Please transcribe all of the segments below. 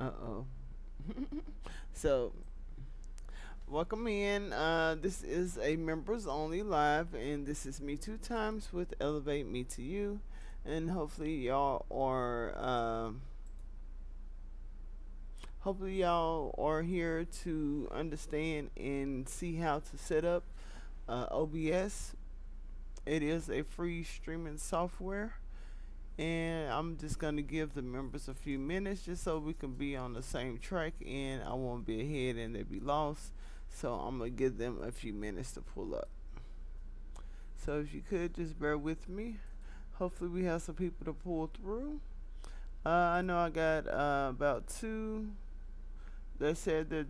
Uh-oh. So, welcome in. This is a members only live, and this is me two times with Elevate Me to You. And hopefully y'all are here to understand and see how to set up OBS. It is a free streaming software, and I'm just gonna give the members a few minutes just so we can be on the same track, and I won't be ahead and they be lost. So I'm gonna give them a few minutes to pull up. So if you could just bear with me. Hopefully we have some people to pull through. I know I got about two that said that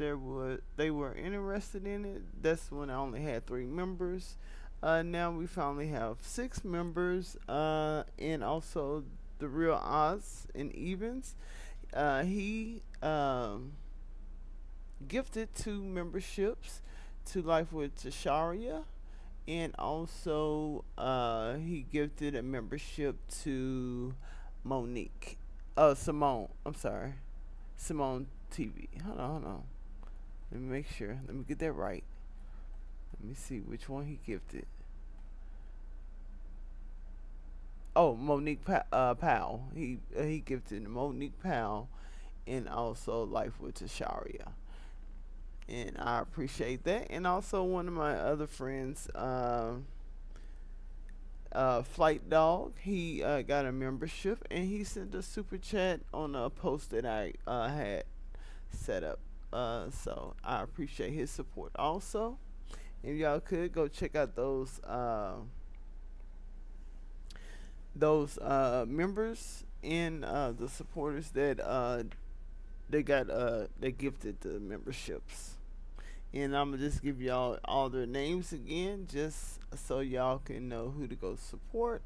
they were interested in it. That's when I only had 3 members. Now we finally have 6 members, and also the real odds and evens. He gifted 2 memberships to Life with Tasharia, and also he gifted a membership to Monique. Simone. I'm sorry, Simone TV. Hold on. Let me make sure. Let me get that right. Let me see which one he gifted. Oh, Monique Powell. He gifted Monique Powell, and also Life with Tasharia, and I appreciate that. And also one of my other friends, Flight Dog. He got a membership, and he sent a super chat on a post that I had set up. So I appreciate his support also. If y'all could go check out those members and the supporters that they gifted the memberships. And I'm gonna just give y'all all their names again, just so y'all can know who to go support.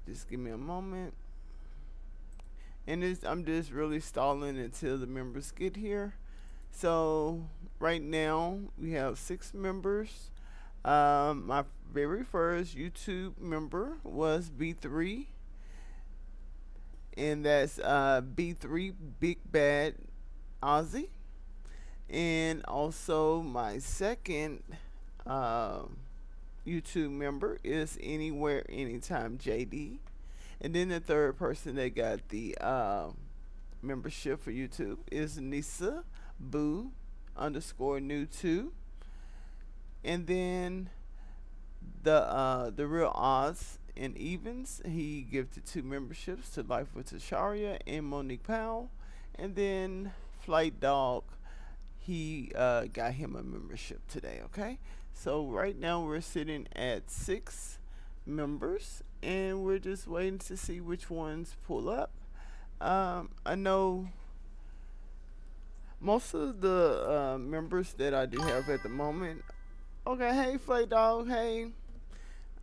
Just give me a moment. And I'm just really stalling until the members get here. So right now we have 6 members. My very first YouTube member was B3, and that's B3 Big Bad Ozzy. And also my second YouTube member is Anywhere Anytime JD. And then the third person that got the membership for YouTube is Nisa Boo _ new 2. And then the real odds and evens, he gifted 2 memberships to Life with Tasharia and Monique Powell. And then Flight Dog, he got him a membership today. Okay, so right now we're sitting at 6 members, and we're just waiting to see which ones pull up. I know most of the members that I do have at the moment. Okay, hey Flay Dog, hey.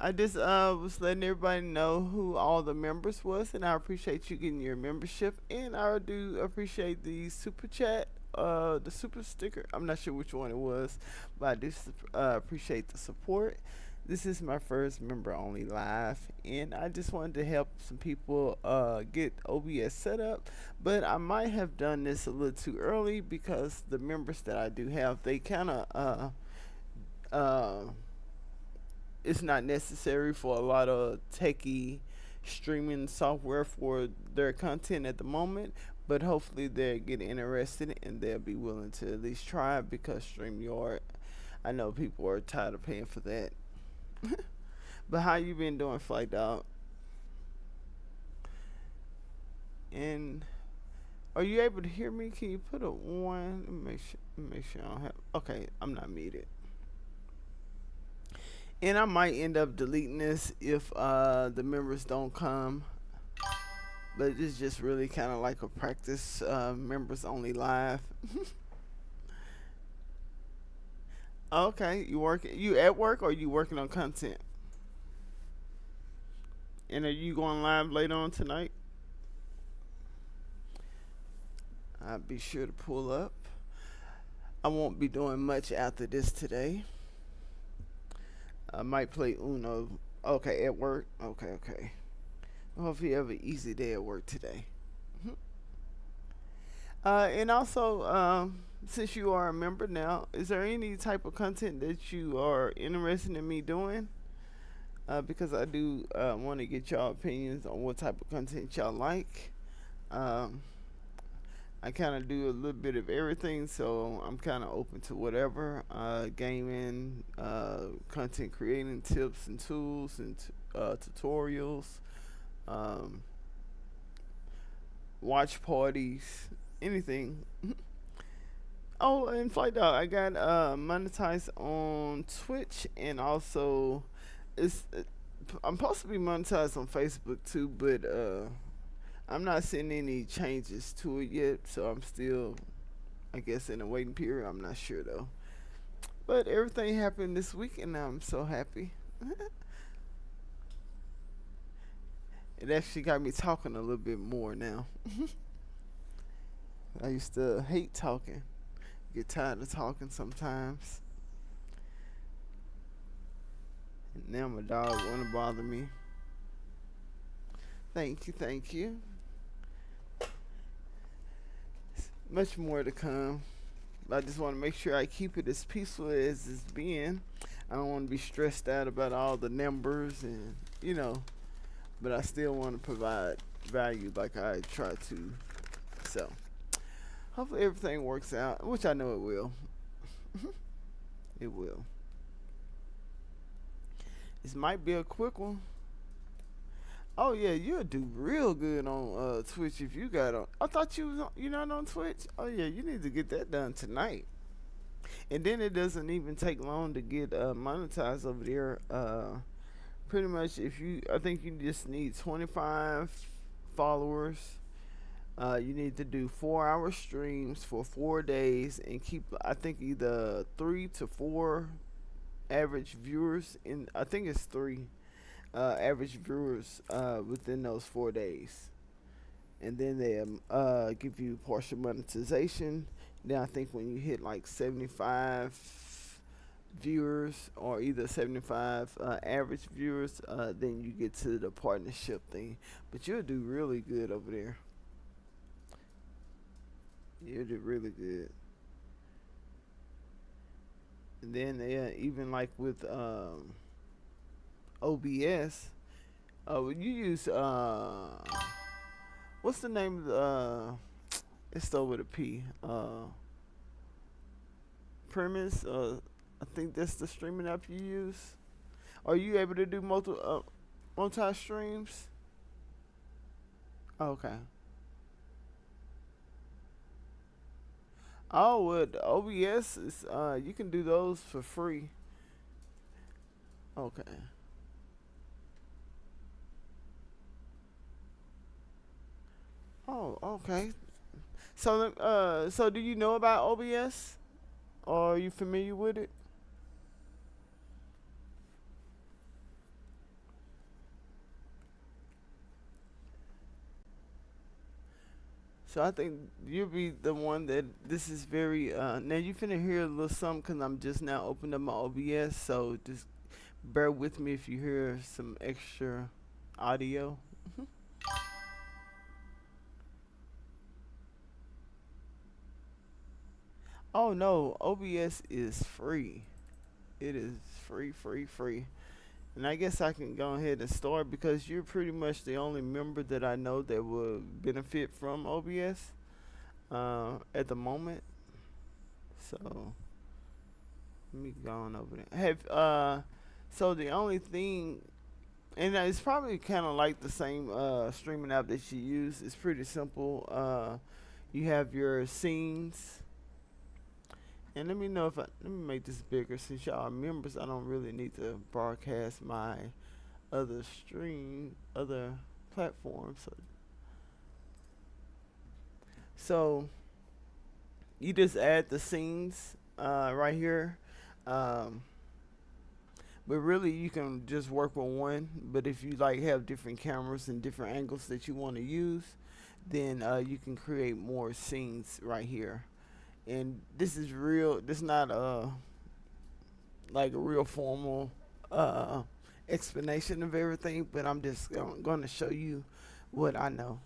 I just was letting everybody know who all the members was, and I appreciate you getting your membership, and I do appreciate the super chat, the super sticker. I'm not sure which one it was, but I do appreciate the support. This is my first member only live, and I just wanted to help some people get OBS set up, but I might have done this a little too early because the members that I do have, they kind of it's not necessary for a lot of techie streaming software for their content at the moment, but hopefully they'll get interested and they'll be willing to at least try it, because StreamYard, I know people are tired of paying for that. But how you been doing, Flight Dog? And are you able to hear me? Can you put a 1? Make sure I don't have. Okay, I'm not muted. And I might end up deleting this if the members don't come. But it's just really kind of like a practice members only live. Okay, you at work, or you working on content? And are you going live later on tonight? I'll be sure to pull up. I won't be doing much after this today. I might play Uno. Okay, at work. Okay. I hope you have an easy day at work today. And also, since you are a member now, is there any type of content that you are interested in me doing? Because I do want to get y'all opinions on what type of content y'all like. Um, I kind of do a little bit of everything, so I'm kind of open to whatever gaming, content creating tips and tools and tutorials, um, watch parties, anything. Oh, and Flight Dog, I got monetized on Twitch, and also it's I'm supposed to be monetized on Facebook too, but I'm not seeing any changes to it yet, so I'm still, I guess, in a waiting period. I'm not sure though. But everything happened this week, and I'm so happy. It actually got me talking a little bit more now. I used to hate talking, get tired of talking sometimes. And now my dog wanna bother me. Thank you, thank you. Much more to come. I just want to make sure I keep it as peaceful as it's been. I don't want to be stressed out about all the numbers and but I still want to provide value like I try to. So hopefully everything works out, which I know it will. It will. This might be a quick one. Oh yeah, you'll do real good on Twitch if you got on. I thought you not on Twitch. Oh yeah, you need to get that done tonight. And then it doesn't even take long to get monetized over there. Pretty much, I think you just need 25 followers. You need to do 4-hour streams for 4 days and keep, I think, either 3 to 4 average viewers. I think it's 3 average viewers within those 4 days. And then they give you partial monetization. Then I think when you hit like 75 viewers or either 75 average viewers, then you get to the partnership thing. But you'll do really good over there. You'll do really good. And then even like with OBS, you use what's the name of the it's still with a P. Premise. I think that's the streaming app you use. Are you able to do multi streams? Okay. Oh, with OBS is you can do those for free. Okay. Oh, okay. So do you know about OBS? Or are you familiar with it? So I think you'll be the one that this is very. Now you finna hear a little something because I'm just now opening up my OBS. So just bear with me if you hear some extra audio. Oh no, OBS is free. It is free, free, free. And I guess I can go ahead and start because you're pretty much the only member that I know that will benefit from OBS at the moment. So let me go on over there. So the only thing, and it's probably kind of like the same streaming app that you use. It's pretty simple. You have your scenes. And let me know if let me make this bigger since y'all are members. I don't really need to broadcast my other platforms. So you just add the scenes right here. But really you can just work with one. But if you like have different cameras and different angles that you want to use, then you can create more scenes right here. And this is real. This is not like a real formal explanation of everything, but I'm just going to show you what I know.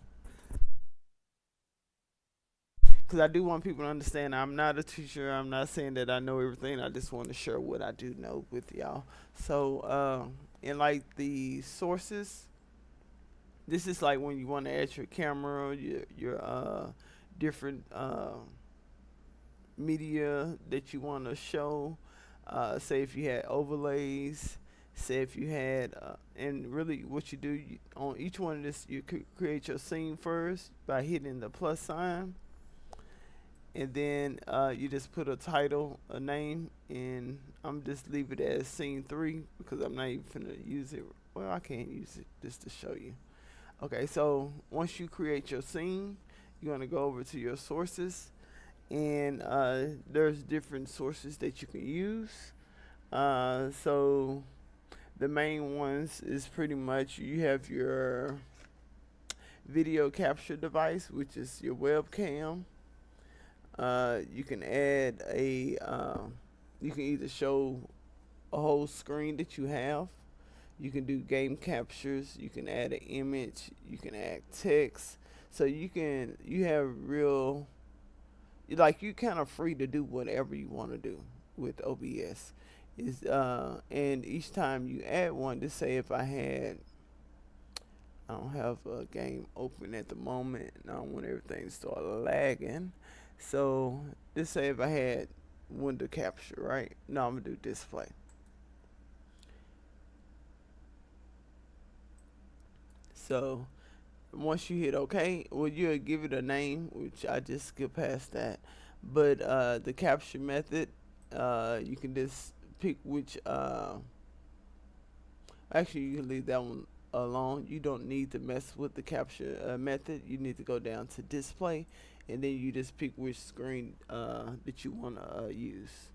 because I do want people to understand I'm not a teacher. I'm not saying that I know everything. I just want to share what I do know with y'all. So, in like the sources, this is like when you want to add your camera, your different media that you want to show. Say if you had overlays, say if you had, and really what you do on each one of this, you create your scene first by hitting the plus sign, and then you just put a title, a name, and I'm just leave it as scene 3 because I'm not even gonna use it. Well, I can't use it just to show you. Okay, so once you create your scene, you're gonna go over to your sources, and there's different sources that you can use. So the main ones is pretty much you have your video capture device, which is your webcam. You can add a, you can either show a whole screen that you have. You can do game captures. You can add an image. You can add text. So you have real, like you kind of free to do whatever you want to do with OBS. Is and each time you add one, to say if I don't have a game open at the moment, and I don't want everything to start lagging. So just say if I had window capture, right? No, I'm gonna do display. So once you hit OK, well, you'll give it a name, which I just skip past that. But the capture method, you can just pick which. Actually, you can leave that one alone. You don't need to mess with the capture method. You need to go down to display, and then you just pick which screen that you want to use.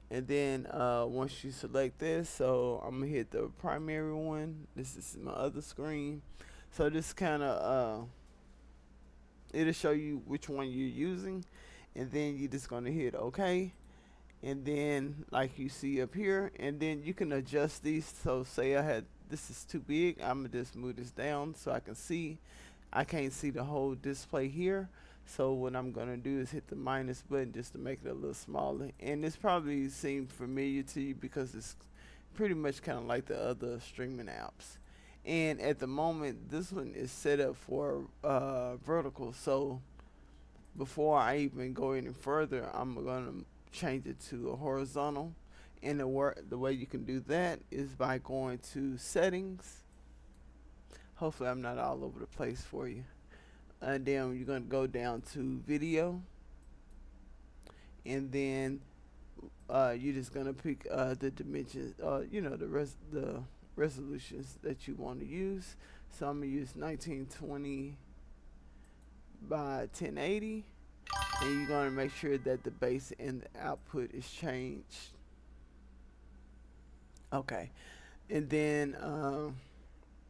And then once you select this, so I'm gonna hit the primary one. This is my other screen. So this kind of it'll show you which one you're using, and then you're just gonna hit OK. And then like you see up here, and then you can adjust these. So say I had, this is too big, I'm gonna just move this down so I can see. I can't see the whole display here, so what I'm gonna do is hit the minus button just to make it a little smaller. And this probably seems familiar to you because it's pretty much kind of like the other streaming apps. And at the moment, this one is set up for vertical. So before I even go any further, I'm gonna change it to a horizontal. And the way you can do that is by going to settings. Hopefully I'm not all over the place for you. And then you're going to go down to video, and then you're just going to pick the dimensions, the resolutions that you want to use. So I'm going to use 1920 by 1080, and you're going to make sure that the base and the output is changed. Okay, and then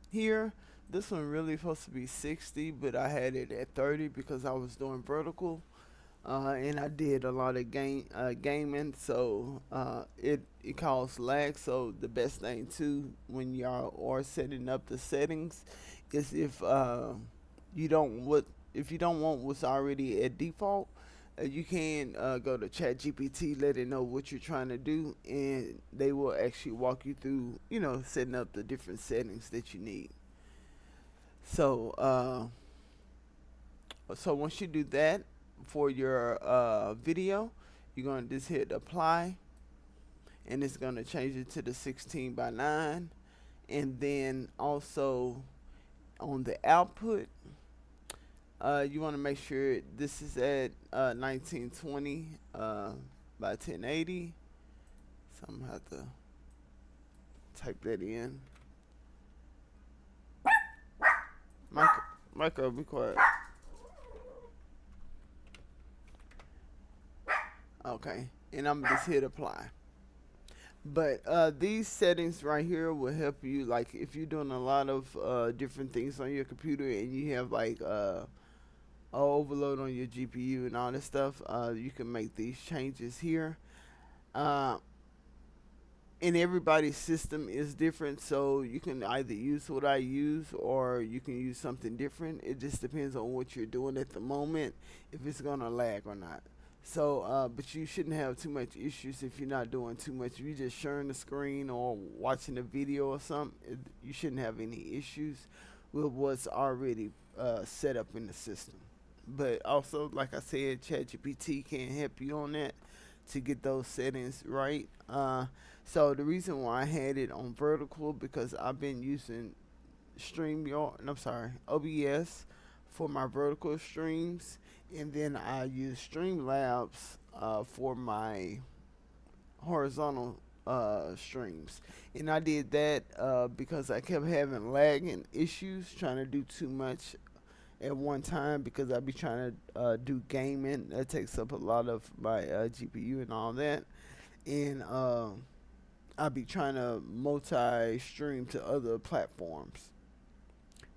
here, this one really supposed to be 60, but I had it at 30 because I was doing vertical, and I did a lot of gaming, so it caused lag. So the best thing too when y'all are setting up the settings is if you don't want what's already at default, you can go to ChatGPT, let it know what you're trying to do, and they will actually walk you through, setting up the different settings that you need. So, so once you do that for your video, you're going to just hit apply, and it's going to change it to the 16 by 9. And then also on the output, you want to make sure this is at 1920 by 1080. So I'm going to have to type that in. Michael, be quiet. Okay, and I'm just hit apply. But these settings right here will help you, like if you're doing a lot of different things on your computer and you have like overload on your GPU and all this stuff, you can make these changes here. and everybody's system is different, so you can either use what I use or you can use something different. It just depends on what you're doing at the moment, if it's gonna lag or not. So but you shouldn't have too much issues if you're not doing too much. If you're just sharing the screen or watching a video or something, you shouldn't have any issues with what's already set up in the system. But also, like I said, ChatGPT can help you on that to get those settings right. So the reason why I had it on vertical, because I've been using OBS for my vertical streams, and then I use Streamlabs for my horizontal streams. And I did that because I kept having lagging issues trying to do too much at one time, because I be trying to do gaming. That takes up a lot of my GPU and all that. And I be trying to multi-stream to other platforms.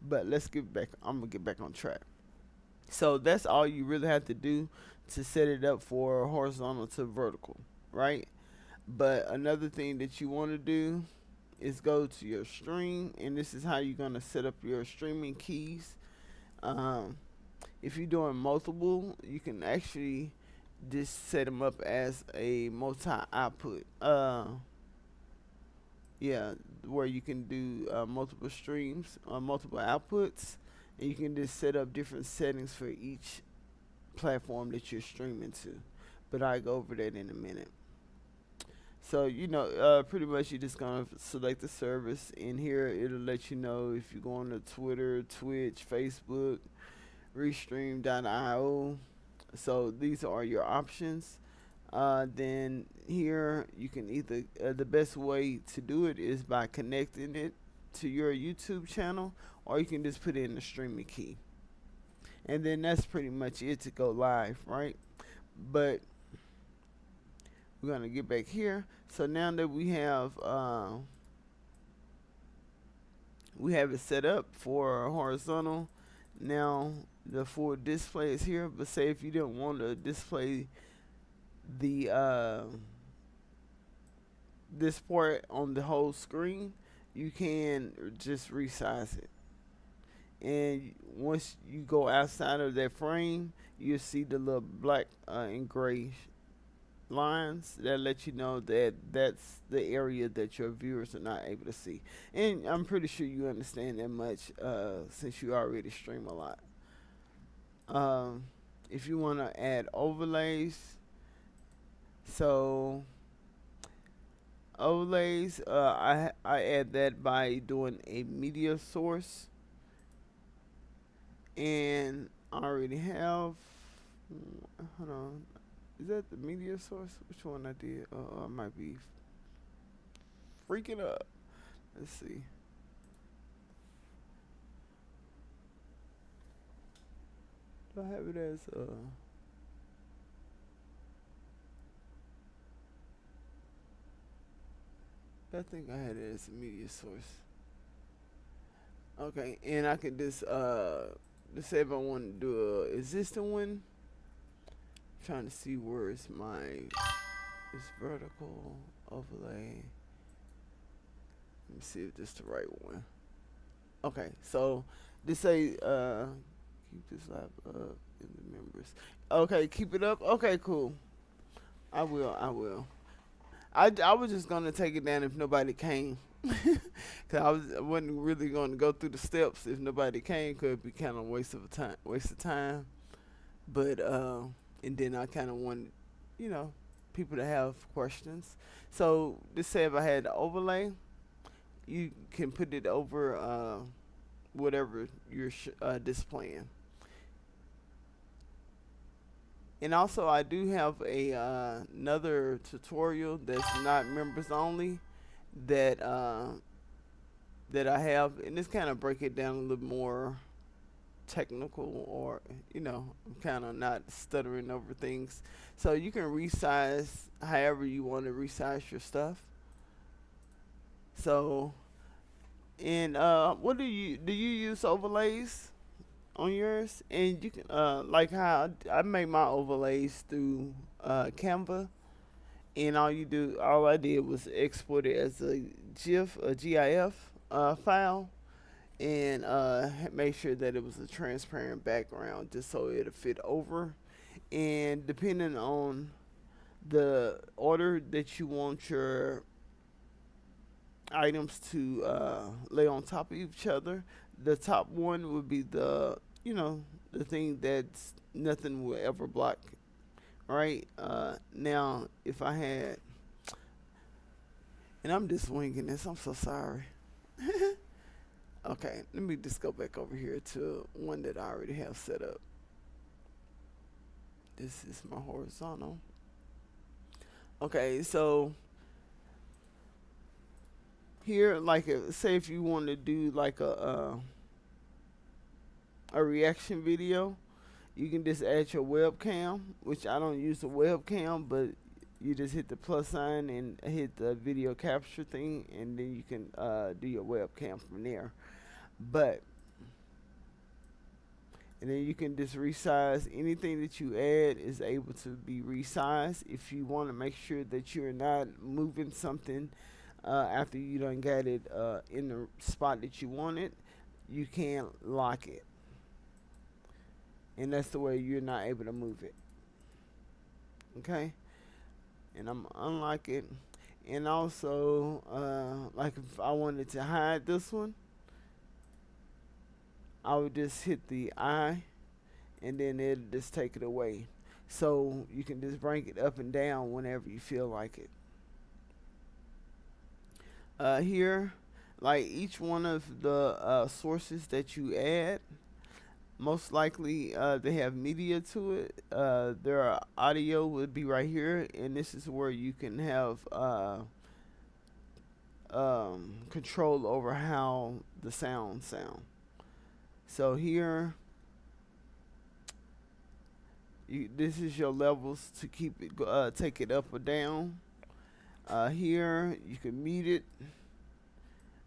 But let's get back. I'm gonna get back on track. So that's all you really have to do to set it up for horizontal to vertical, right? But another thing that you want to do is go to your stream, and this is how you're gonna set up your streaming keys. Um, if you're doing multiple, you can actually just set them up as a multi-output. Yeah, where you can do multiple streams, multiple outputs, and you can just set up different settings for each platform that you're streaming to. But I'll go over that in a minute. So, pretty much you're just going to select the service. In here, it'll let you know if you're going to Twitter, Twitch, Facebook, Restream.io. So these are your options. Then here you can either, the best way to do it is by connecting it to your YouTube channel, or you can just put in the streaming key. And then that's pretty much it to go live, right? But we're going to get back here. So now that we have it set up for horizontal, now the full display is here. But say if you didn't want to display the this part on the whole screen, you can just resize it. And once you go outside of that frame, you'll see the little black and gray lines that let you know that that's the area that your viewers are not able to see. And I'm pretty sure you understand that much since you already stream a lot. If you want to add overlays, so overlays, I add that by doing a media source, and I already have. Hold on, is that the media source? Which one I did? I might be freaking up. Let's see. Do I have it as I think I had it as a media source. Okay, and I can just say if I want to do a existing one. I'm trying to see where it's it's vertical overlay. Let me see if this is the right one. Okay, so this say keep this lab up in the members. Okay, keep it up. Okay, cool. I will. I was just gonna take it down if nobody came, cause I wasn't really gonna go through the steps if nobody came. Could be kind of waste of time. But and then I kind of wanted, people to have questions. So just say if I had the overlay, you can put it over whatever you're displaying. And also, I do have a another tutorial that's not members only that that I have, and this kind of break it down a little more technical, or I'm kind of not stuttering over things. So you can resize however you want to resize your stuff. So, and what do you use overlays on yours? And you can like how I make my overlays through Canva, and all I did was export it as a GIF file, and make sure that it was a transparent background just so it'll fit over. And depending on the order that you want your items to lay on top of each other, the top one would be the thing that's nothing will ever block, right? Now, if I had, and I'm just winging this, I'm so sorry. Okay, let me just go back over here to one that I already have set up. This is my horizontal. Okay, so here, like, say if you want to do like a reaction video, you can just add your webcam, which I don't use the webcam, but you just hit the plus sign and hit the video capture thing, and then you can do your webcam from there. And then you can just resize. Anything that you add is able to be resized. If you want to make sure that you're not moving something after you done got it in the spot that you want it, you can lock it. And that's the way you're not able to move it. Okay? And I'm unlock it. And also, like if I wanted to hide this one, I would just hit the I, and then it'll just take it away. So you can just bring it up and down whenever you feel like it. Here, like each one of the sources that you add, most likely they have media to it. Their audio would be right here, and this is where you can have control over how the sound. So here, this is your levels to keep it, take it up or down. Here, you can mute it.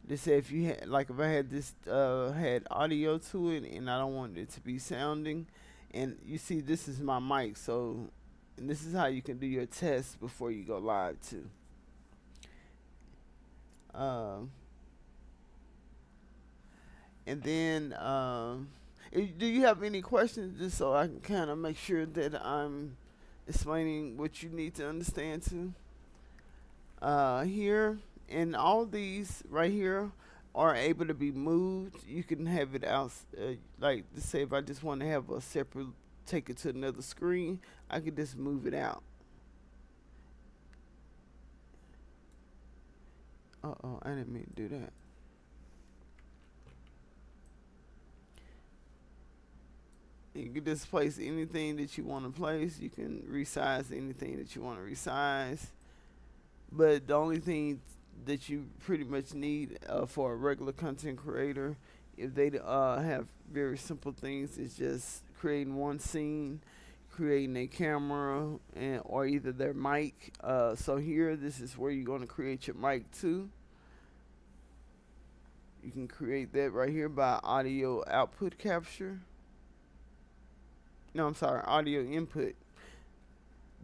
Just say if you had, like if I had this, had audio to it and I don't want it to be sounding. And you see this is my mic, so, and this is how you can do your test before you go live too. And then, do you have any questions, just so I can kind of make sure that I'm explaining what you need to understand too? Here, and all these right here are able to be moved. You can have it out, like let's say if I just want to have a separate, take it to another screen, I could just move it out. Uh-oh, I didn't mean to do that. You can just place anything that you want to place. You can resize anything that you want to resize. But the only thing that you pretty much need for a regular content creator, if they have very simple things, is just creating one scene, creating a camera, and or either their mic. So here, this is where you're going to create your mic too. You can create that right here by audio output capture. No, I'm sorry, audio input.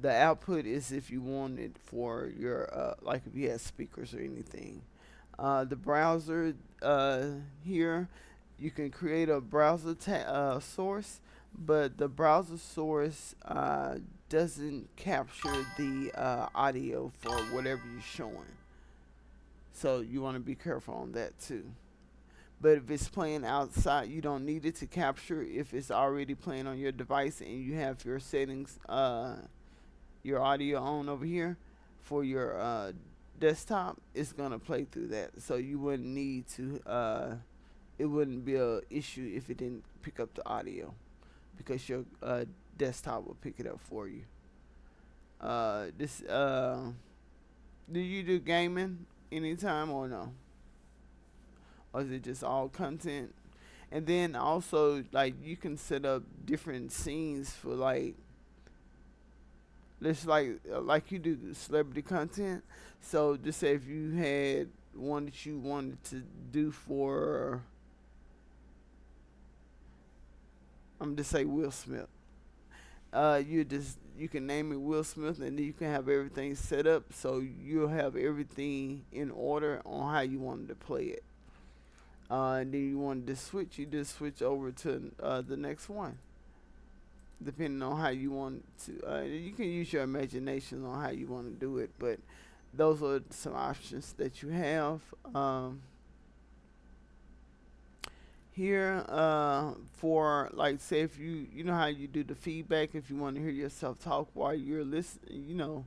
The output is if you want it for your, like if you have speakers or anything. The browser, here, you can create a browser source, but the browser source doesn't capture the audio for whatever you're showing. So you want to be careful on that too. But if it's playing outside, you don't need it to capture. If it's already playing on your device and you have your settings, your audio on over here for your desktop, it's going to play through that. So you wouldn't need to, it wouldn't be an issue if it didn't pick up the audio, because your desktop will pick it up for you. Do you do gaming anytime or no? Or is it just all content? And then also, like, you can set up different scenes for, like, just like you do celebrity content. So just say if you had one that you wanted to do for, I'm just say Will Smith. You you can name it Will Smith, and then you can have everything set up so you'll have everything in order on how you wanted to play it. And then you wanted to switch, you just switch over to the next one, depending on how you want to. You can use your imagination on how you want to do it, but those are some options that you have. Here, for like, say if you know how you do the feedback, if you want to hear yourself talk while you're listening,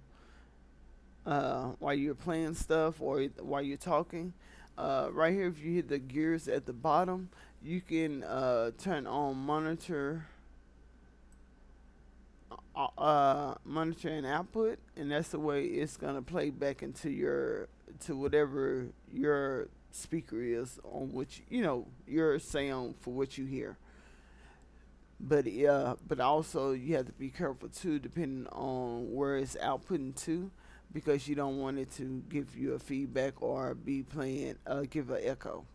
while you're playing stuff or while you're talking. Right here, if you hit the gears at the bottom, you can turn on monitor and output, and that's the way it's gonna play back into to whatever your speaker is on which your sound for what you hear. But but also you have to be careful too, depending on where it's outputting to, because you don't want it to give you a feedback or be playing give an echo.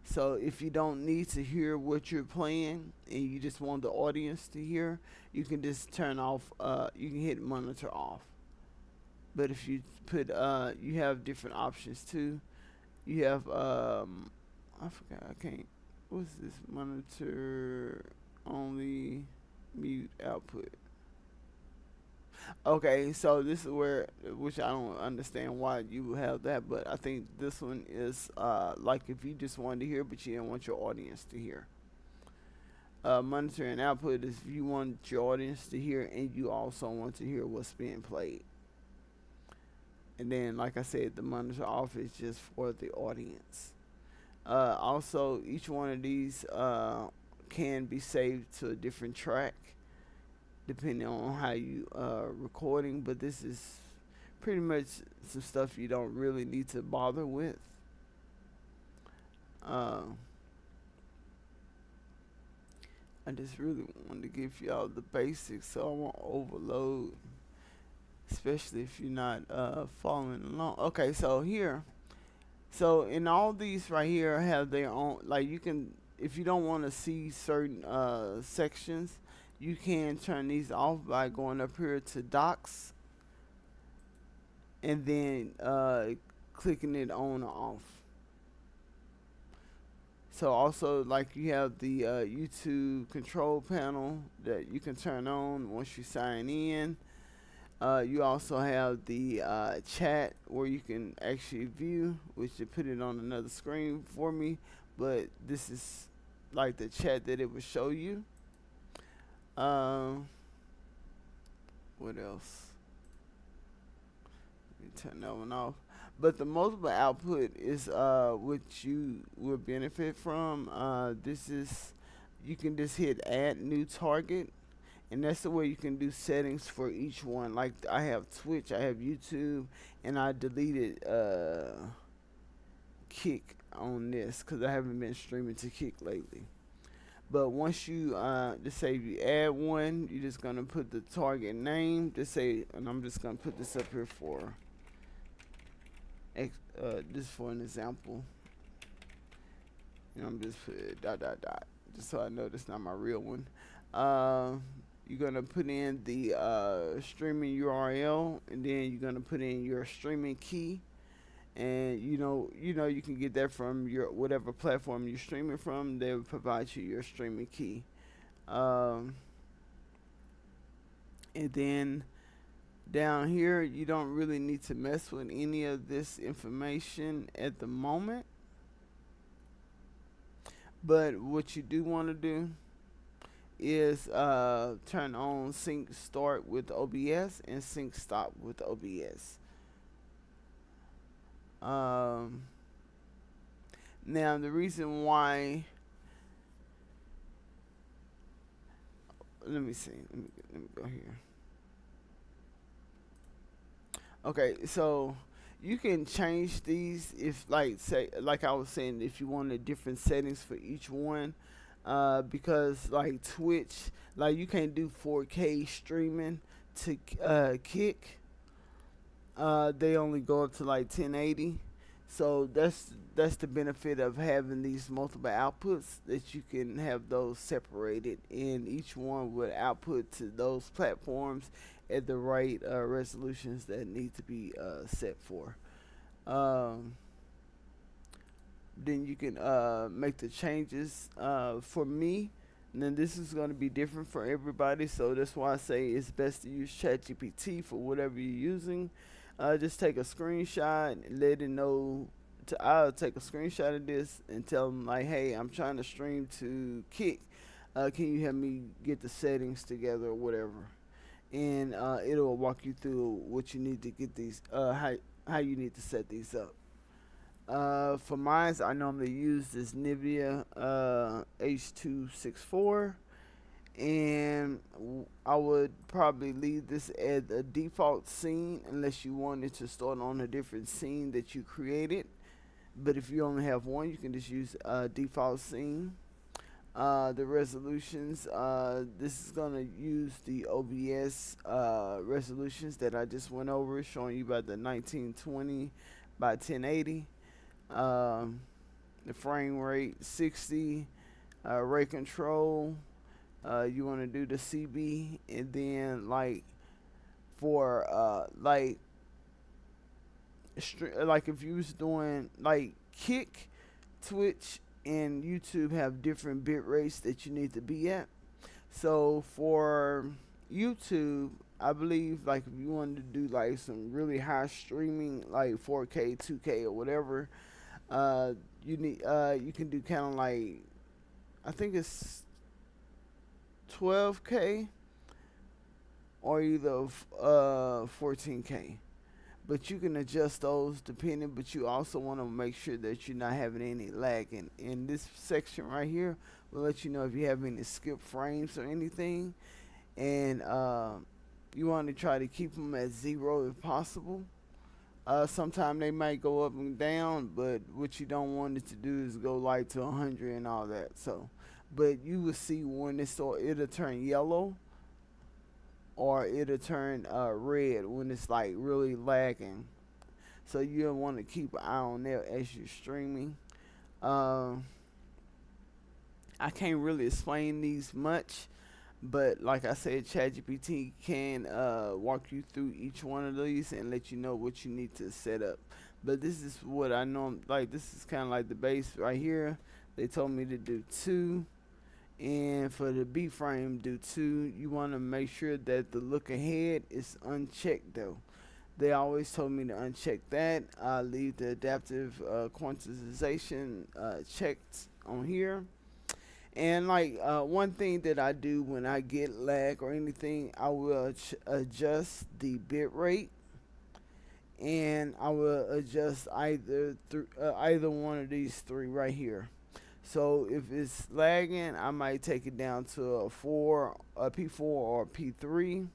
So if you don't need to hear what you're playing and you just want the audience to hear, you can just turn off. You can hit monitor off. But if you put, you have different options too. You have I forgot. I can't. What's this? Monitor only, mute output. Okay, so this is where, which I don't understand why you would have that, but I think this one is like if you just wanted to hear, but you didn't want your audience to hear. Monitor and output is if you want your audience to hear and you also want to hear what's being played. And then, like I said, the monitor off is just for the audience. Also, each one of these can be saved to a different track, depending on how you recording. But this is pretty much some stuff you don't really need to bother with. I just really wanted to give y'all the basics, so I won't overload, especially if you're not following along. Okay, so here, so in all these right here have their own, like you can, if you don't want to see certain sections, you can turn these off by going up here to docs and then clicking it on or off. So also, like, you have the YouTube control panel that you can turn on once you sign in. You also have the chat where you can actually view, which they put it on another screen for me, but this is like the chat that it will show you. What else? Let me turn that one off. But the multiple output is what you will benefit from. This is, you can just hit add new target, and that's the way you can do settings for each one. Like I have Twitch, I have YouTube, and I deleted Kick on this because I haven't been streaming to Kick lately. But once you just say you add one, you're just gonna put the target name. Just say, and I'm just gonna put this up here for just for an example. And I'm just put dot dot dot, just so I know that's not my real one. You're gonna put in the streaming URL, and then you're gonna put in your streaming key. And you can get that from your whatever platform you're streaming from. They will provide you your streaming key, and then down here you don't really need to mess with any of this information at the moment. But what you do want to do is turn on sync start with OBS and sync stop with OBS. Now the reason why, let me see, let me go here. Okay, so you can change these if, like, say, like I was saying, if you wanted different settings for each one, because like Twitch, like you can't do 4K streaming to Kick. They only go up to like 1080. So that's the benefit of having these multiple outputs, that you can have those separated, and each one would output to those platforms at the right resolutions that need to be set for. Um, then you can make the changes for me. And then this is going to be different for everybody, so that's why I say it's best to use ChatGPT for whatever you're using. Just take a screenshot and let it know. I'll take a screenshot of this and tell them like, "Hey, I'm trying to stream to Kick. Can you help me get the settings together or whatever?" And it'll walk you through what you need to get these, how you need to set these up. For mine, I normally use this Nivea H264, and I would probably leave this as a default scene unless you wanted to start on a different scene that you created. But if you only have one, you can just use a default scene. The resolutions, this is going to use the OBS resolutions that I just went over, showing you about the 1920 by 1080. The frame rate 60, rate control. You want to do the CB, and then like for like if you was doing like Kick, Twitch, and YouTube have different bit rates that you need to be at. So for YouTube, I believe like if you wanted to do like some really high streaming, like 4K, 2K, or whatever, you need you can do kind of like, I think it's 12K or either 14K. But you can adjust those depending, but you also want to make sure that you're not having any lag. In this section right here will let you know if you have any skip frames or anything. And you want to try to keep them at 0 if possible. Sometimes they might go up and down, but what you don't want it to do is go like to 100 and all that. So, but you will see when it'll turn yellow, or it'll turn red when it's like really lagging. So you'll want to keep an eye on that as you're streaming. I can't really explain these much, but like I said, ChatGPT can walk you through each one of these and let you know what you need to set up. But this is what I know. Like this is kind of like the base right here. They told me to do 2. And for the B frame, do 2. You want to make sure that the look ahead is unchecked though. They always told me to uncheck that. I leave the adaptive quantization checked on here. And like one thing that I do when I get lag or anything, I will adjust the bit rate, and I will adjust either one of these 3 right here. So if it's lagging, I might take it down to a P4 or P3.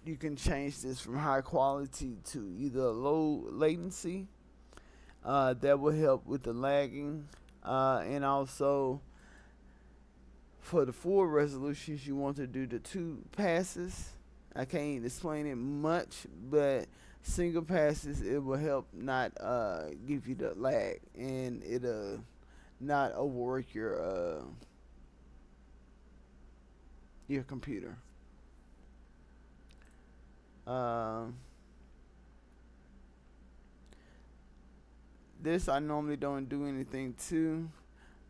You can change this from high quality to either low latency. That will help with the lagging. And also for the full resolutions, you want to do the 2 passes. I can't explain it much, but single passes, it will help not give you the lag, and it'll not overwork your computer. This I normally don't do anything to.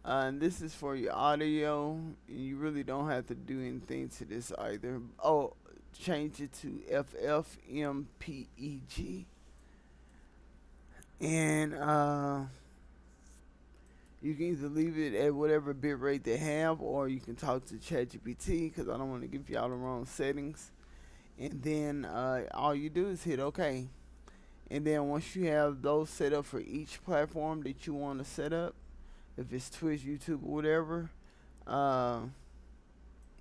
And this is for your audio. You really don't have to do anything to this either. Oh, change it to FFmpeg. And you can either leave it at whatever bit rate they have, or you can talk to ChatGPT, because I don't want to give y'all the wrong settings. And then all you do is hit OK. And then once you have those set up for each platform that you want to set up, if it's Twitch, YouTube, or whatever,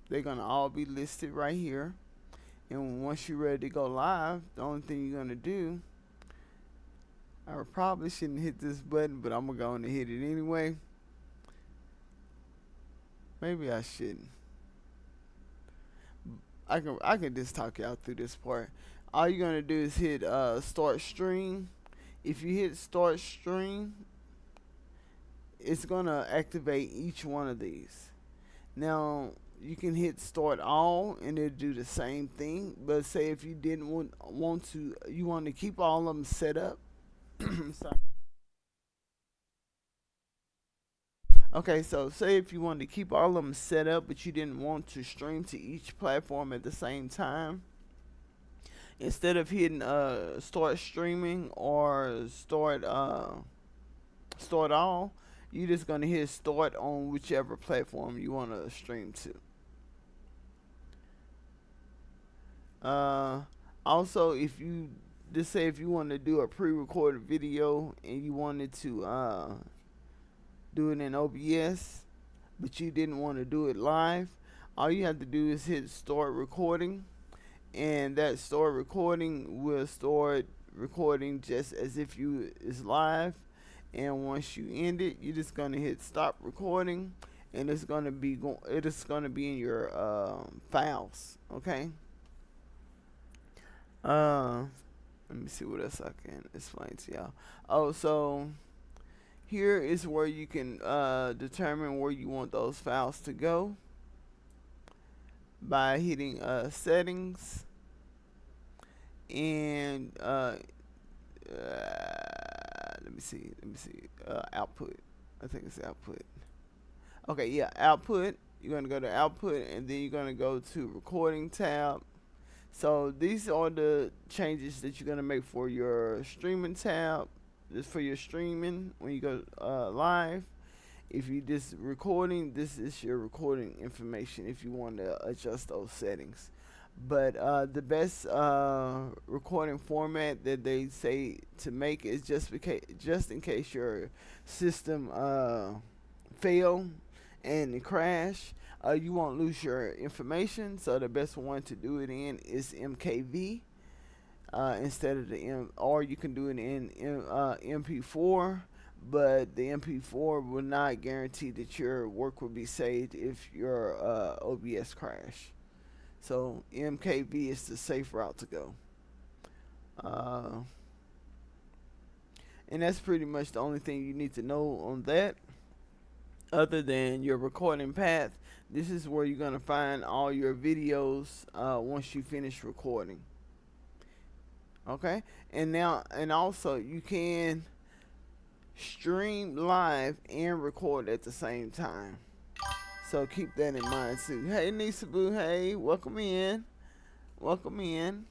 they're going to all be listed right here. And once you're ready to go live, the only thing you're going to do, I probably shouldn't hit this button, but I'm going to go and hit it anyway. Maybe I shouldn't. I can just talk y'all through this part. All you're gonna do is hit start stream. If you hit start stream, it's gonna activate each one of these. Now you can hit start all and it'll do the same thing. But say if you didn't want to, you want to keep all of them set up. Sorry. Okay, so say if you wanted to keep all of them set up, but you didn't want to stream to each platform at the same time, instead of hitting start streaming or start all, you're just gonna hit start on whichever platform you want to stream to. Also, if you just say if you want to do a pre-recorded video and you wanted to do it in OBS, but you didn't want to do it live, all you have to do is hit start recording, and that start recording will start recording just as if you is live. And once you end it, you're just gonna hit stop recording, and it's gonna be in your files. Okay. Uh, Let me see what else I can explain to y'all. Oh, so here is where you can determine where you want those files to go by hitting settings and let me see output. I think it's output. Okay, yeah, output. You're gonna go to output and then you're gonna go to recording tab. So these are the changes that you're gonna make for your streaming tab. This for your streaming when you go live. If you just recording, this is your recording information if you want to adjust those settings. But the best recording format that they say to make is just in case your system fail and crash, you won't lose your information. So the best one to do it in is MKV instead of the or you can do it in MP4. But the MP4 will not guarantee that your work will be saved if your OBS crash. So MKV is the safe route to go. And that's pretty much the only thing you need to know on that. Other than your recording path, this is where you're going to find all your videos once you finish recording. Okay? And also you can stream live and record at the same time. So keep that in mind too. Hey Nisabu, hey, welcome in. Welcome in.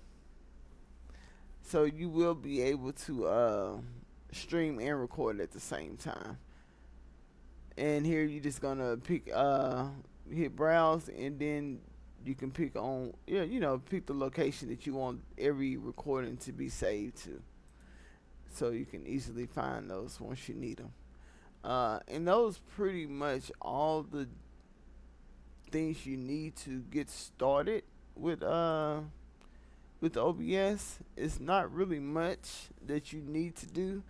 So you will be able to stream and record at the same time. And here you're just gonna pick hit browse, and then you can pick on pick the location that you want every recording to be saved to. So you can easily find those once you need them. And those pretty much all the things you need to get started with OBS. It's not really much that you need to do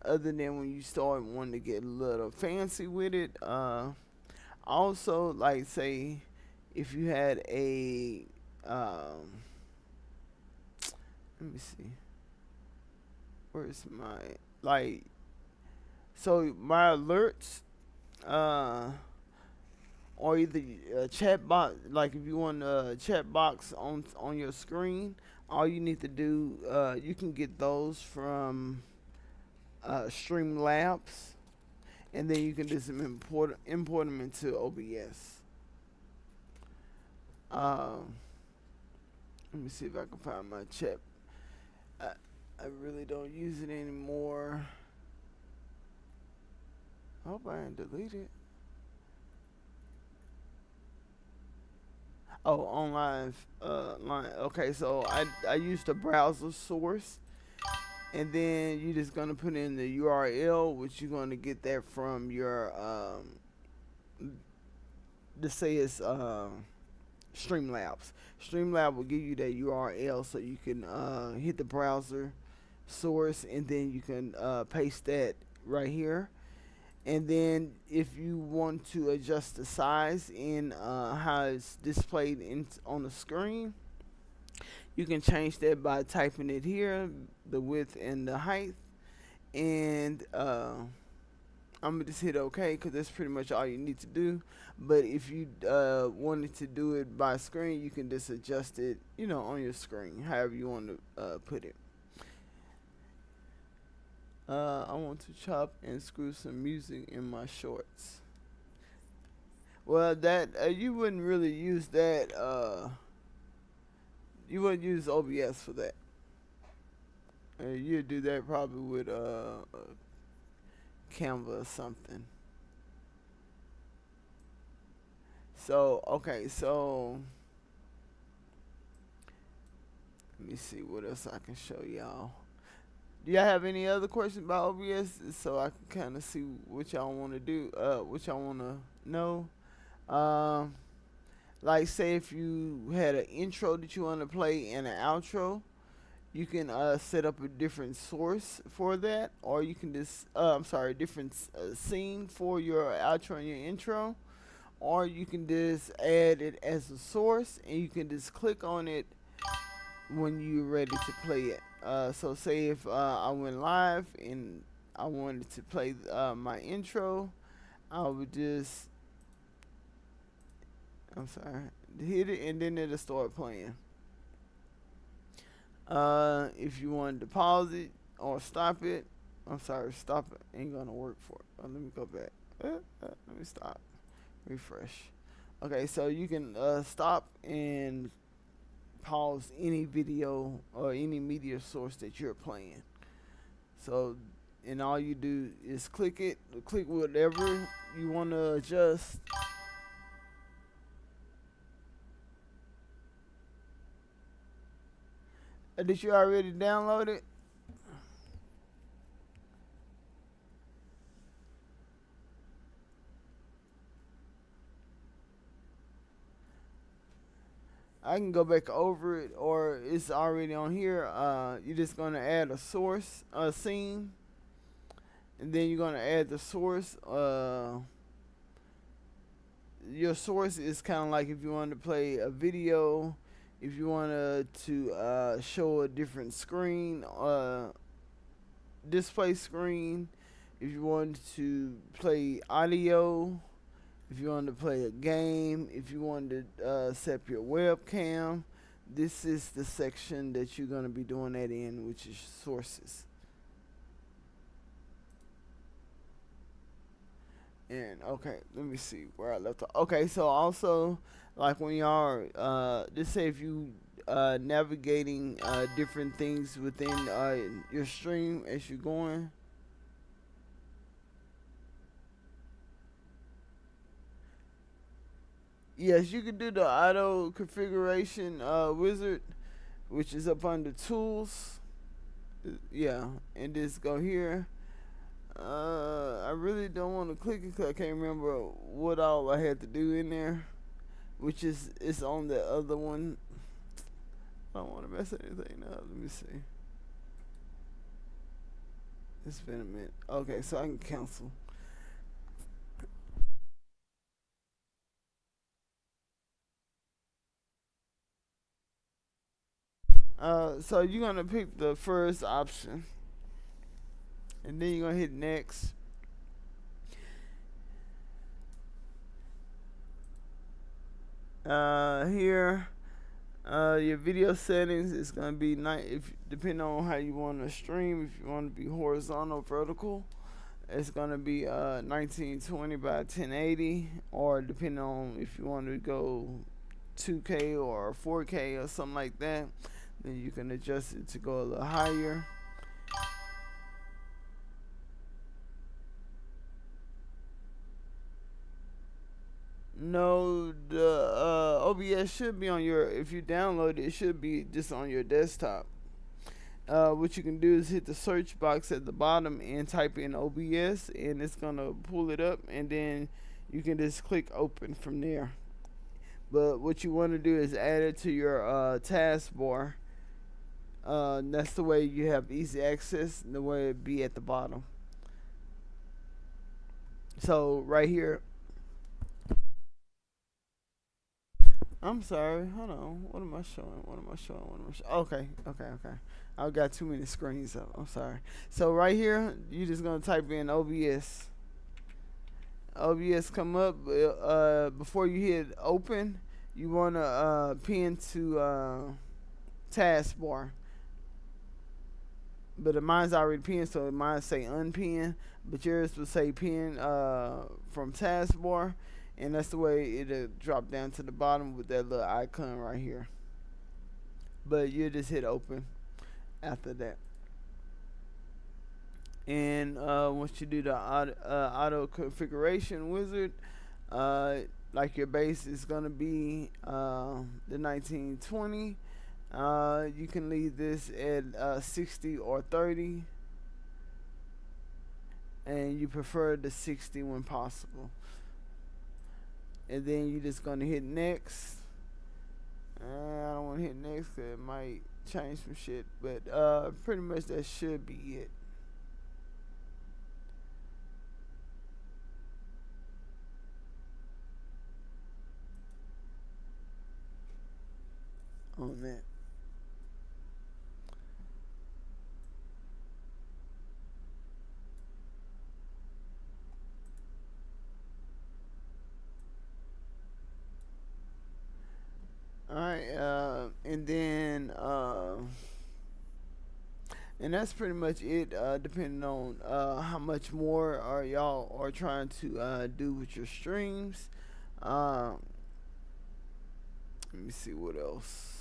other than when you start wanting to get a little fancy with it. Also, like say if you had a let me see, where's my so my alerts or either a chat box, like if you want a chat box on your screen, all you need to do, you can get those from Streamlabs, and then you can just import them into OBS. Let me see if I can find my chat. I really don't use it anymore. I hope I didn't delete it. Oh, online, line. Okay, so I used the browser source, and then you're just gonna put in the URL, which you're gonna get that from your let's say it's Streamlabs. Streamlabs will give you that URL so you can hit the browser source, and then you can paste that right here. And then if you want to adjust the size in how it's displayed on the screen, You can change that by typing it here, the width and the height, and I'm gonna just hit OK because that's pretty much all you need to do. But if you wanted to do it by screen, you can just adjust it, on your screen, however you want to put it. I want to chop and screw some music in my shorts. Well, that you wouldn't really use that. You wouldn't use OBS for that. You'd do that probably with Canva or something. So okay, so let me see what else I can show y'all. Do y'all have any other questions about OBS so I can kind of see what y'all want to do? What y'all want to know? Like say if you had an intro that you want to play and an outro, you can set up a different source for that, or you can just different scene for your outro and your intro, or you can just add it as a source and you can just click on it when you're ready to play it. So say if I went live and I wanted to play my intro, I would just hit it and then it'll start playing. If you wanted to pause it or stop it, stop it ain't gonna work for it. Let me go back. Let me stop. Refresh. Okay, so you can stop and pause any video or any media source that you're playing. So, and all you do is click whatever you want to adjust. Did you already download it? I can go back over it, or it's already on here. You're just gonna add a source, a scene, and then you're gonna add the source. Your source is kind of like if you want to play a video, if you wanted to show a different screen, display screen, if you wanted to play audio, if you wanted to play a game, if you wanted to set up your webcam, this is the section that you're going to be doing that in, which is sources. And okay, let me see where I left off. Okay, so also like when y'all are just say if you navigating different things within your stream as you're going. Yes, you can do the auto configuration wizard, which is up under tools. Yeah, and just go here. I really don't want to click it because I can't remember what all I had to do in there, which is it's on the other one. I don't want to mess anything up. Let me see. It's been a minute. Okay, so I can cancel. So you're gonna pick the first option, and then you're gonna hit next. Here, your video settings is gonna be if depending on how you want to stream. If you want to be horizontal, vertical, it's gonna be 1920 by 1080, or depending on if you want to go 2K or 4K or something like that, then you can adjust it to go a little higher. No, the OBS should be on your, if you download it, it should be just on your desktop. What you can do is hit the search box at the bottom and type in OBS, and it's gonna pull it up, and then you can just click open from there. But what you want to do is add it to your taskbar. That's the way you have easy access, and the way it be at the bottom. So right here, I'm sorry. Hold on. What am I showing? What am I showing? What am I showing? Okay, okay, okay. I've got too many screens up. I'm sorry. So right here, you just gonna type in OBS. OBS come up. Before you hit open, you wanna pin to taskbar. But mine's already pinned, so mine say unpin. But yours will say pin from taskbar, and that's the way it'll drop down to the bottom with that little icon right here. But you just hit open after that. And once you do the auto configuration wizard, like your base is gonna be the 1920. You can leave this at 60 or 30, and you prefer the 60 when possible. And then you're just gonna hit next. I don't want to hit next because it might change some shit, but pretty much that should be it. On that. Alright, and then and that's pretty much it, depending on how much more are y'all are trying to do with your streams. Let me see what else.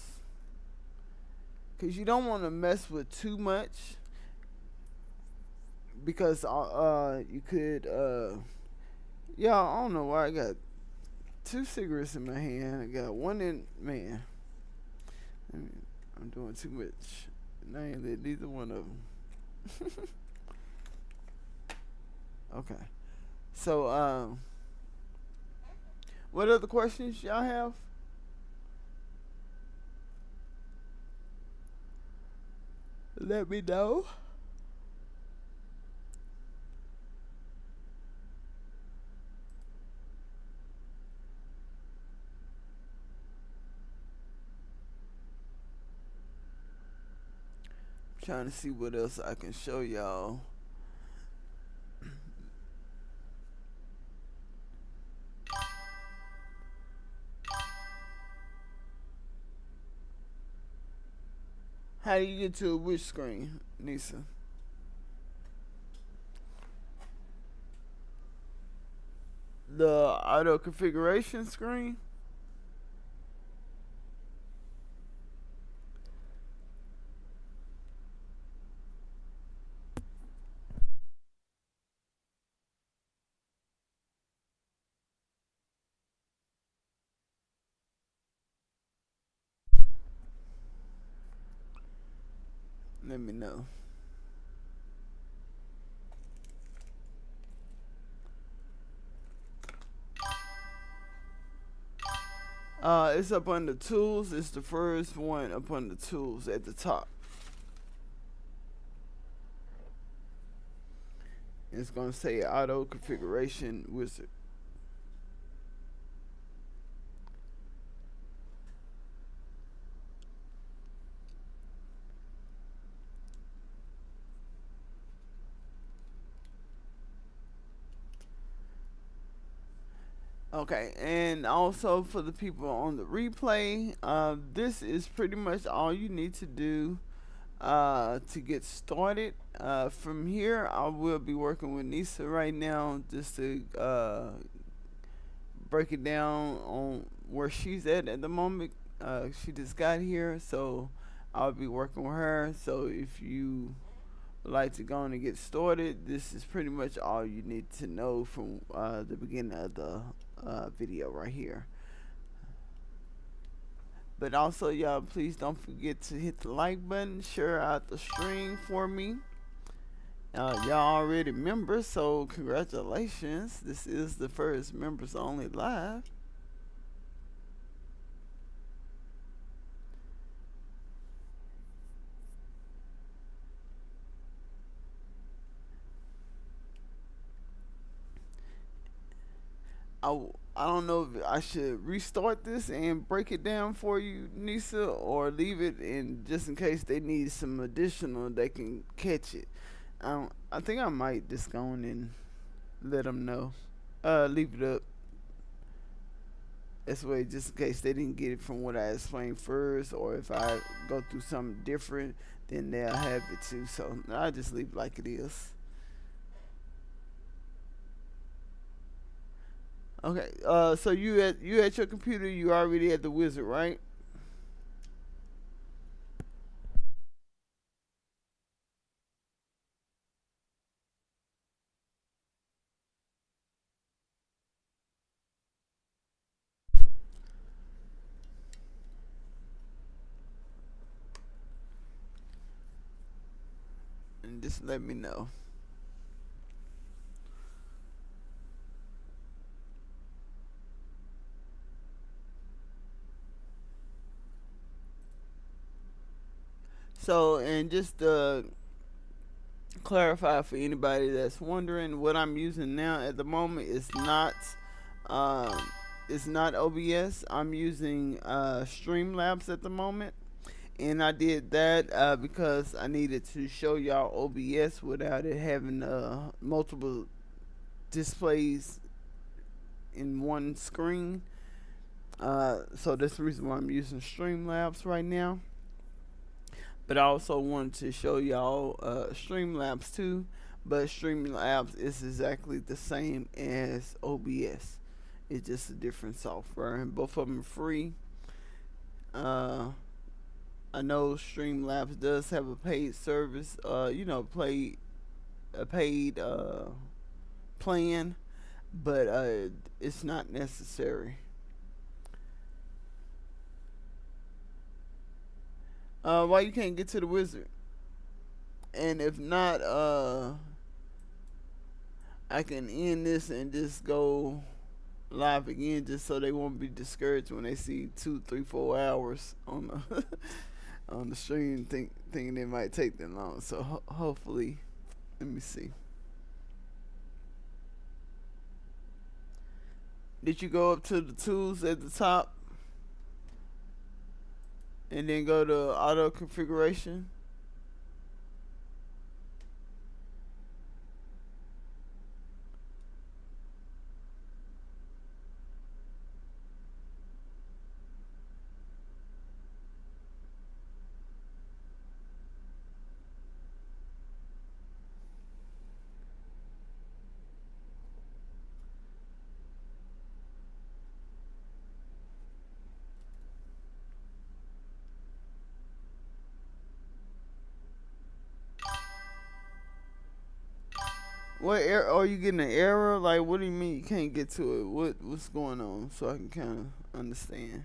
Because you don't want to mess with too much, because you could yeah, I don't know why I got 2 cigarettes in my hand. I got one in, man. I'm doing too much. And I ain't lit neither one of them. Okay. So, what other questions y'all have? Let me know. Trying to see what else I can show y'all. How do you get to which screen, Nisa? The auto configuration screen? Let me know. It's up under tools. It's the first one up under tools at the top. It's gonna say auto configuration wizard. Okay, and also for the people on the replay, this is pretty much all you need to do to get started. From here, I will be working with Nisa right now just to break it down on where she's at the moment. She just got here, so I'll be working with her. So if you would like to go on and get started, this is pretty much all you need to know from the beginning of the video right here. But also, y'all, please don't forget to hit the like button, share out the stream for me. Y'all already members, so congratulations. This is the first members only live. I don't know if I should restart this and break it down for you, Nisa, or leave it and just in case they need some additional, they can catch it. I think I might just go on and let them know. Leave it up. This way, just in case they didn't get it from what I explained first, or if I go through something different, then they'll have it too. So I'll just leave it like it is. Okay. So you at your computer. You already at the wizard, right? And just let me know. So, and just clarify for anybody that's wondering, what I'm using now at the moment is um, not OBS. I'm using Streamlabs at the moment, and I did that because I needed to show y'all OBS without it having multiple displays in one screen. So that's the reason why I'm using Streamlabs right now. But I also wanted to show y'all Streamlabs too. But Streamlabs is exactly the same as OBS. It's just a different software, and both of them are free. Uh, I know Streamlabs does have a paid service. Play a paid plan, but it's not necessary. Why you can't get to the wizard? And if not, I can end this and just go live again, just so they won't be discouraged when they see 2, 3, 4 hours on the on the stream, thinking it might take them long. So hopefully, let me see. Did you go up to the tools at the top and then go to auto configuration? What error? Are you getting an error? Like, what do you mean you can't get to it? What's going on? So I can kind of understand.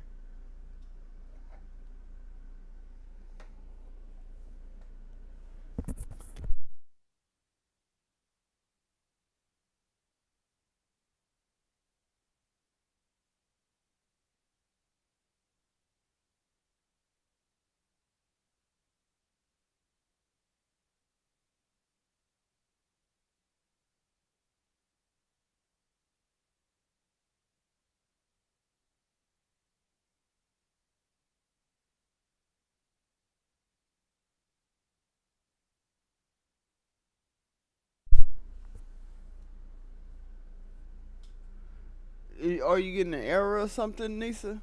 Are you getting an error or something, Nisa?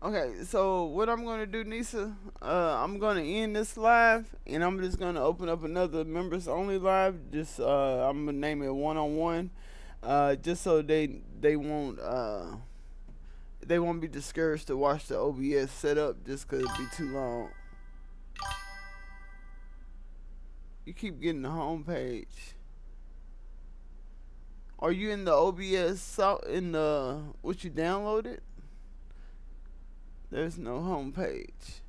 Okay, so what I'm gonna do, Nisa, I'm gonna end this live, and I'm just gonna open up another members only live. Just I'm gonna name it 1-on-1, just so they won't be discouraged to watch the OBS setup just 'cause it be too long. You keep getting the home page. Are you in the OBS in the what you downloaded? There's no home page.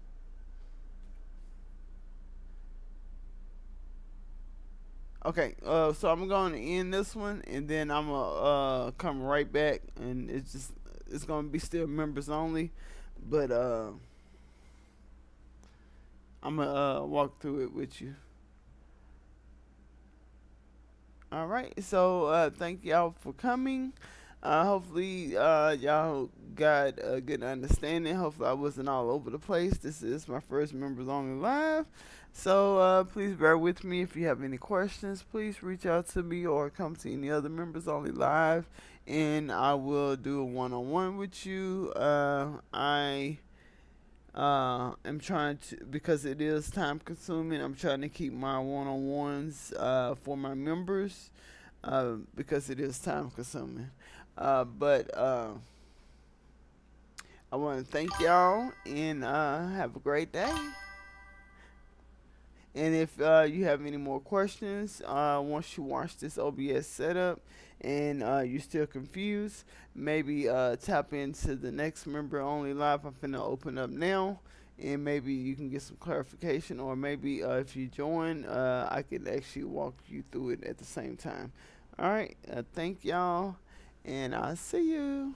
Okay, so I'm going to end this one, and then I'm gonna come right back, and it's gonna be still members only, but I'm gonna walk through it with you. All right, so thank y'all for coming. Hopefully, y'all got a good understanding. Hopefully, I wasn't all over the place. This is my first members only live. So, please bear with me. If you have any questions, please reach out to me or come to any other members only live, and I will do a one on one with you. I am trying to, because it is time consuming, I'm trying to keep my one on ones for my members because it is time consuming. But I want to thank y'all and have a great day. And if you have any more questions, once you watch this OBS setup and you're still confused, maybe tap into the next member only live I'm finna open up now. And maybe you can get some clarification, or maybe if you join, I can actually walk you through it at the same time. All right, thank y'all, and I'll see you.